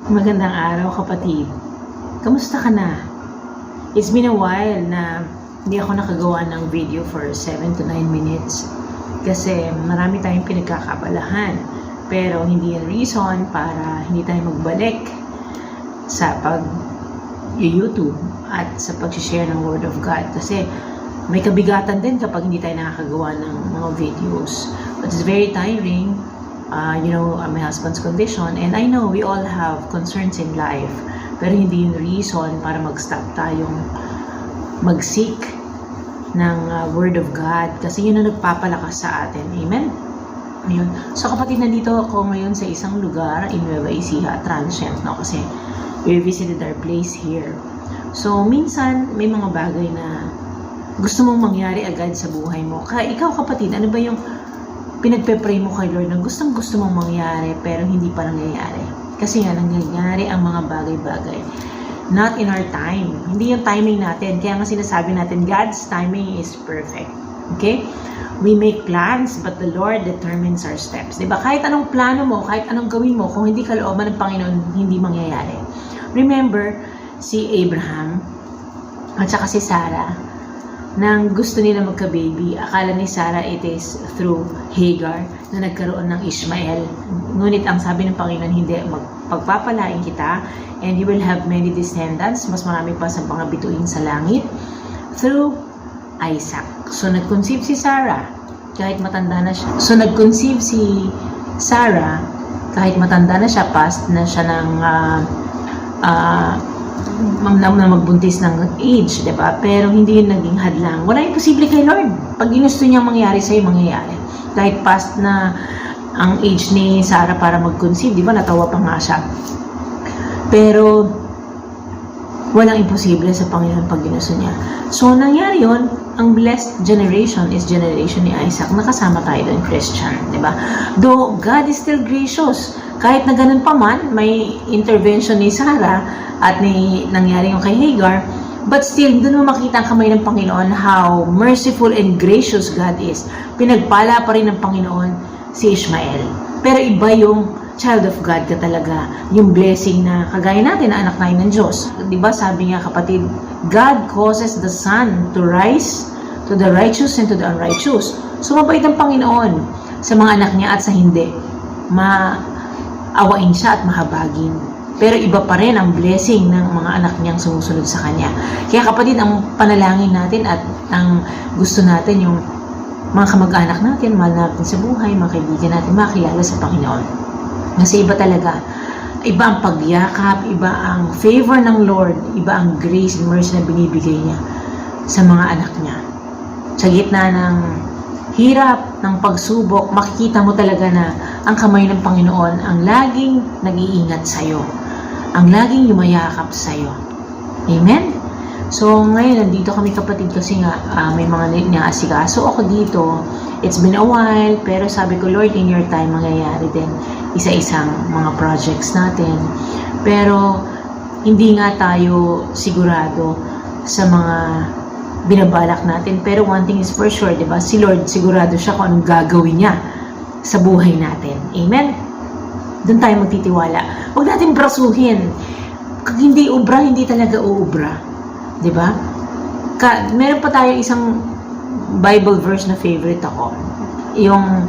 Magandang araw, kapatid. Kamusta ka na? It's been a while na hindi ako nakagawa ng video for 7 to 9 minutes kasi marami tayong pinagkakabalahan, pero hindi yan reason para hindi tayo magbalik sa pag-YouTube at sa pag-share ng Word of God, kasi may kabigatan din kapag hindi tayo nakakagawa ng mga videos. But it's very tiring. My husband's condition, and I know we all have concerns in life, pero hindi yun reason para mag-stop tayong mag-seek ng Word of God, kasi yun ang nagpapalakas sa atin. Amen? Ayun. So kapatid, nandito ako ngayon sa isang lugar in Nueva Ecija, transient, no? Kasi we visited our place here. So minsan may mga bagay na gusto mong mangyari agad sa buhay mo. Kaya ikaw, kapatid, ano ba yung pinagpe-pray mo kay Lord na gusto mong mangyari pero hindi pa nangyayari? Kasi nga nangyayari ang mga bagay-bagay not in our time, hindi yung timing natin. Kaya nga sinasabi natin, God's timing is perfect. Okay? We make plans, but the Lord determines our steps. Diba? Kahit anong plano mo, kahit anong gawin mo, kung hindi kalooban ng Panginoon, hindi mangyayari. Remember si Abraham at saka si Sarah, nang gusto nila magka-baby, akala ni Sarah it is through Hagar na nagkaroon ng Ishmael. Ngunit ang sabi ng Panginoon, hindi, pagpapalain kita and you will have many descendants, mas marami pa sa mga bituin sa langit, through Isaac. So nag-conceive si Sarah kahit matanda na siya. Kahit matanda na siya, past na siya ng na magbuntis ng age, diba? Pero hindi yun naging hadlang. Wala imposible kay Lord. Pag ginusto niyang mangyari sa'yo, mangyayari. Kahit past na ang age ni Sarah para mag-conceive, diba? Natawa pa nga siya. Pero walang imposible sa Panginoon pag ginusto niya. So nangyari yun. Ang blessed generation is generation ni Isaac. Nakasama tayo doon, Christian, diba? Though God is still gracious, kahit na ganun pa man, may intervention ni Sarah at nangyari yung kay Hagar, but still, doon mo makita ang kamay ng Panginoon how merciful and gracious God is. Pinagpala pa rin ng Panginoon si Ishmael. Pero iba yung child of God ka talaga. Yung blessing na kagaya natin na anak tayo ng Diyos. Diba sabi nga, kapatid, God causes the sun to rise to the righteous and to the unrighteous. So mabait ang Panginoon sa mga anak niya at sa hindi. Maawain siya at mahabagin. Pero iba pa rin ang blessing ng mga anak niyang sumusunod sa Kanya. Kaya kapatid, ang panalangin natin at ang gusto natin, yung mga kamag-anak natin, mahal natin sa buhay, mga kaibigan natin, makilala sa Panginoon. Kasi iba talaga. Iba ang pagyakap, iba ang favor ng Lord, iba ang grace and mercy na binibigay niya sa mga anak niya. Sa gitna ng hirap, ng pagsubok, makikita mo talaga na ang kamay ng Panginoon ang laging nag-iingat sa'yo. Ang laging yumayakap sa'yo. Amen? So, ngayon, nandito kami, kapatid, kasi nga may mga niyaasikaso ako dito. It's been a while, pero sabi ko, Lord, in your time, mangyayari din isa-isang mga projects natin. Pero, hindi nga tayo sigurado sa mga binabalak natin. Pero one thing is for sure, diba? Si Lord, sigurado siya kung anong gagawin niya sa buhay natin. Amen? Doon tayo magtitiwala. Huwag natin brasuhin. Kung hindi ubra, hindi talaga uubra. Diba? Meron pa tayo isang Bible verse na favorite ako. Yung,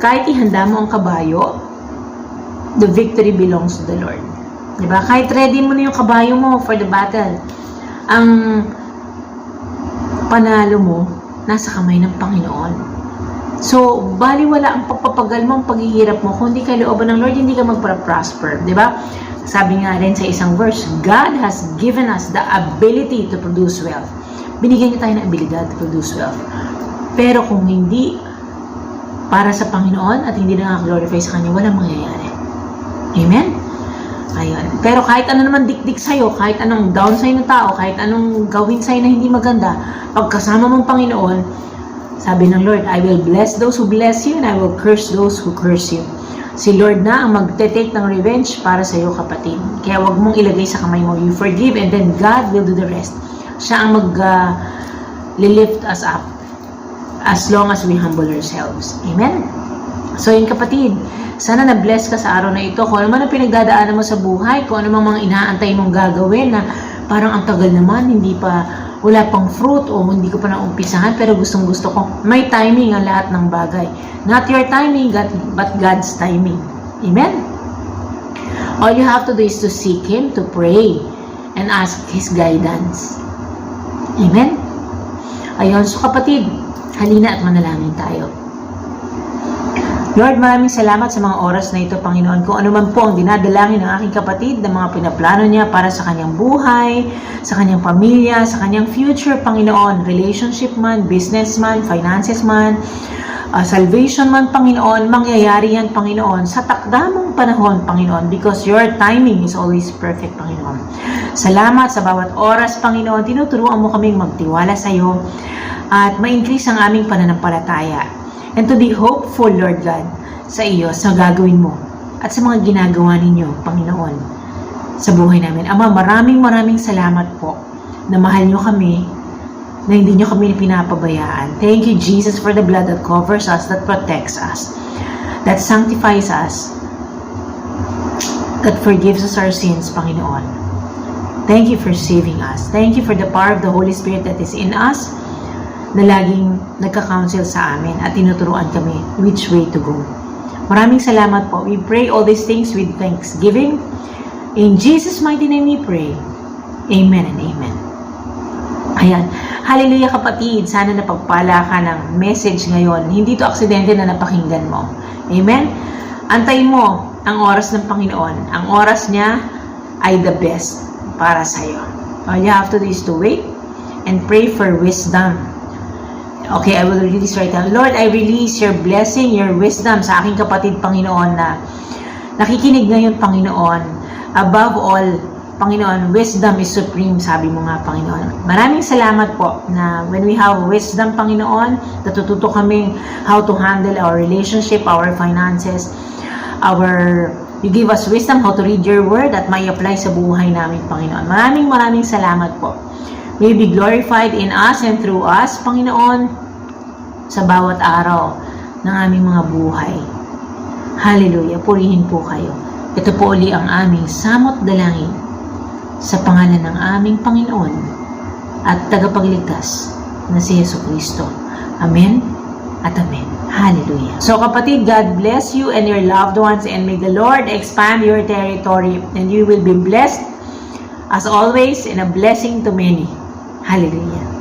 kahit ihanda mo ang kabayo, the victory belongs to the Lord. Diba? Kahit ready mo na yung kabayo mo for the battle, ang panalo mo nasa kamay ng Panginoon. So, baliwala ang pagpapagal mo, ang paghihirap mo. Kung hindi ka looban ng Lord, hindi ka magpa-prosper. Diba? Sabi nga rin sa isang verse, God has given us the ability to produce wealth. Binigyan niya tayo ng abilidad to produce wealth. Pero kung hindi para sa Panginoon at hindi na glorify sa Kanya, walang mangyayari. Amen? Ayun. Pero kahit ano naman dikdik sa'yo, kahit anong down sa'yo ng tao, kahit anong gawin sa'yo na hindi maganda, pagkasama mong Panginoon, sabi ng Lord, I will bless those who bless you and I will curse those who curse you. Si Lord na ang magte-take ng revenge para sa iyo, kapatid. Kaya wag mong ilagay sa kamay mo. You forgive and then God will do the rest. Siya ang lift us up as long as we humble ourselves. Amen? So yun kapatid, sana na-bless ka sa araw na ito. Kung ano man ang pinagdadaanan mo sa buhay, kung ano man mga inaantay mong gagawin na parang ang tagal naman, wala pang fruit o hindi ko pa naumpisahan, pero gustong gusto ko. May timing ang lahat ng bagay. Not your timing, but God's timing. Amen? All you have to do is to seek Him, to pray, and ask His guidance. Amen? Ayun, so kapatid, halina at manalangin tayo. Lord, maraming salamat sa mga oras na ito, Panginoon. Kung ano man po ang dinadalangin ng aking kapatid, ng mga pinaplano niya para sa kanyang buhay, sa kanyang pamilya, sa kanyang future, Panginoon, relationship man, business man, finances man, salvation man, Panginoon, mangyayari yan, Panginoon, sa takdamang panahon, Panginoon, because your timing is always perfect, Panginoon. Salamat sa bawat oras, Panginoon. Tinuturuan mo kaming magtiwala sa iyo at ma-increase ang aming pananampalataya. And to be hopeful, Lord God, sa iyo, sa gagawin mo at sa mga ginagawa ninyo, Panginoon, sa buhay namin. Ama, maraming salamat po na mahal nyo kami, na hindi nyo kami pinapabayaan. Thank you, Jesus, for the blood that covers us, that protects us, that sanctifies us, that forgives us our sins, Panginoon. Thank you for saving us. Thank you for the power of the Holy Spirit that is in us, na laging nagka-counsel sa amin at tinuturuan kami which way to go. Maraming salamat po. We pray all these things with thanksgiving. In Jesus' mighty name we pray. Amen and amen. Ayan. Hallelujah kapatid. Sana napagpala ka ng message ngayon. Hindi to aksidente na napakinggan mo. Amen? Antay mo ang oras ng Panginoon. Ang oras niya ay the best para sa'yo. All you have to do is to wait and pray for wisdom. Okay, I will read this right now. Lord, I release your blessing, your wisdom sa aking kapatid, Panginoon, na nakikinig ngayon, Panginoon. Above all, Panginoon, wisdom is supreme, sabi mo nga, Panginoon. Maraming salamat po na when we have wisdom, Panginoon, natututo kami how to handle our relationship, our finances, you give us wisdom how to read your word at may apply sa buhay namin, Panginoon. Maraming salamat po. May be glorified in us and through us, Panginoon, sa bawat araw ng aming mga buhay. Hallelujah. Purihin po kayo. Ito po uli ang aming samot dalangin sa pangalan ng aming Panginoon at tagapagligtas na si Jesucristo. Amen at amen. Hallelujah. So kapatid, God bless you and your loved ones, and may the Lord expand your territory, and you will be blessed as always and a blessing to many. Hallelujah.